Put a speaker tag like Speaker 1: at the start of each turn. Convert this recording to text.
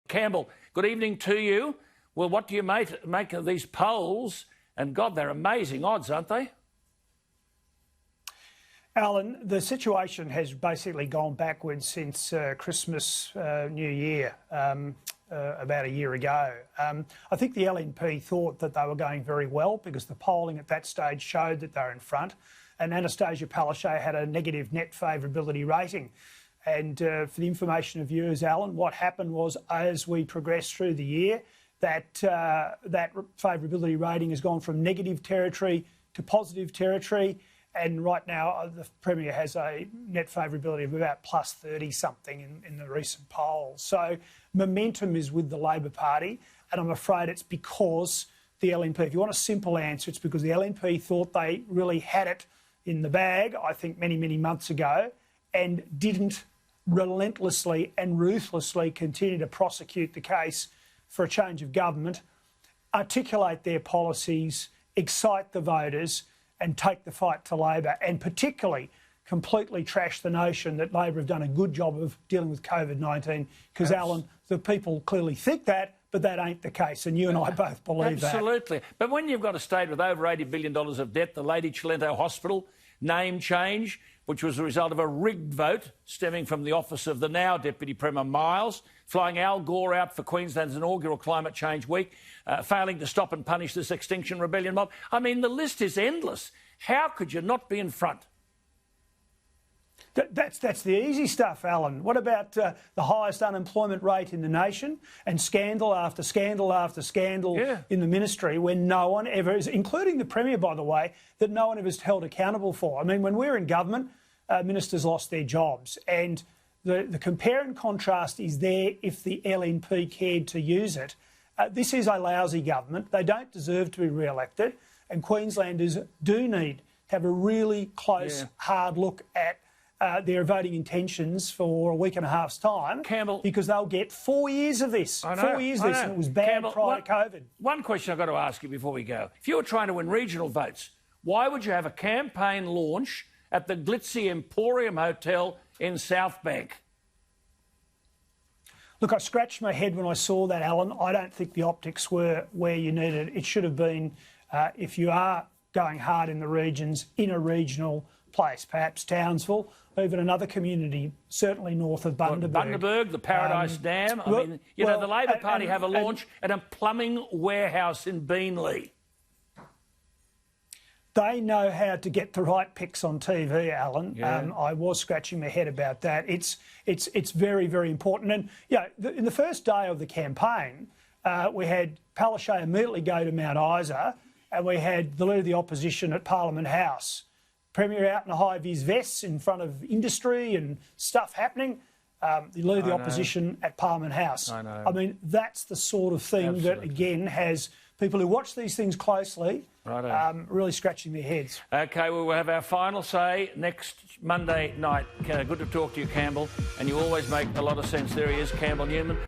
Speaker 1: Campbell, good evening to you. Well, what do you make of these polls? And, God, they're amazing odds, aren't they?
Speaker 2: Alan, the situation has basically gone backwards since Christmas, New Year, about a year ago. I think the LNP thought that they were going very well because the polling at that stage showed that they were in front, and Annastacia Palaszczuk had a negative net favourability rating. And for the information of viewers, Alan, what happened was as we progressed through the year, that favourability rating has gone from negative territory to positive territory. And right now, the Premier has a net favourability of about plus 30 something in the recent polls. So momentum is with the Labor Party, and I'm afraid it's because the LNP, if you want a simple answer, it's because the LNP thought they really had it in the bag, I think many, many months ago, and didn't relentlessly and ruthlessly continue to prosecute the case for a change of government, articulate their policies, excite the voters, and take the fight to Labor, and particularly completely trash the notion that Labor have done a good job of dealing with COVID-19, because, Alan, the people clearly think that, but that ain't the case, and you and I both believe that.
Speaker 1: Absolutely. But when you've got a state with over $80 billion of debt, the Lady Cilento Hospital name change, which was a result of a rigged vote stemming from the office of the now Deputy Premier Miles, flying Al Gore out for Queensland's inaugural Climate Change Week, failing to stop and punish this Extinction Rebellion mob. I mean, the list is endless. How could you not be in front?
Speaker 2: That's the easy stuff, Alan. What about the highest unemployment rate in the nation and scandal after scandal after scandal in the ministry when no one ever is, including the Premier, by the way, that no one ever is held accountable for? I mean, when we're in government, ministers lost their jobs, and the compare and contrast is there if the LNP cared to use it. This is a lousy government. They don't deserve to be re-elected, and Queenslanders do need to have a really close, hard look at their voting intentions for a week and a half's time,
Speaker 1: Campbell,
Speaker 2: because they'll get 4 years of this.
Speaker 1: I know,
Speaker 2: 4 years of this, and it was bad
Speaker 1: Campbell,
Speaker 2: prior to COVID.
Speaker 1: One question I've got to ask you before we go. If you were trying to win regional votes, why would you have a campaign launch at the glitzy Emporium Hotel in South Bank?
Speaker 2: Look, I scratched my head when I saw that, Alan. I don't think the optics were where you needed it. It should have been, if you are going hard in the regions, in a regional place, perhaps Townsville, even another community, certainly north of Bundaberg.
Speaker 1: Bundaberg, the Paradise Dam. I mean, you know, the Labor Party have a launch at a plumbing warehouse in Beenleigh.
Speaker 2: They know how to get the right pics on TV, Alan. I was scratching my head about that. It's very, very important. And, you know, in the first day of the campaign, we had Palaszczuk immediately go to Mount Isa, and we had the Leader of the Opposition at Parliament House. Premier out in a high-vis vests in front of industry and stuff happening. The Leader of the Opposition at Parliament House. I mean, that's the sort of thing that, again, has people who watch these things closely really scratching their heads.
Speaker 1: OK, well, we'll have our final say next Monday night. Good to talk to you, Campbell, and you always make a lot of sense. There he is, Campbell Newman.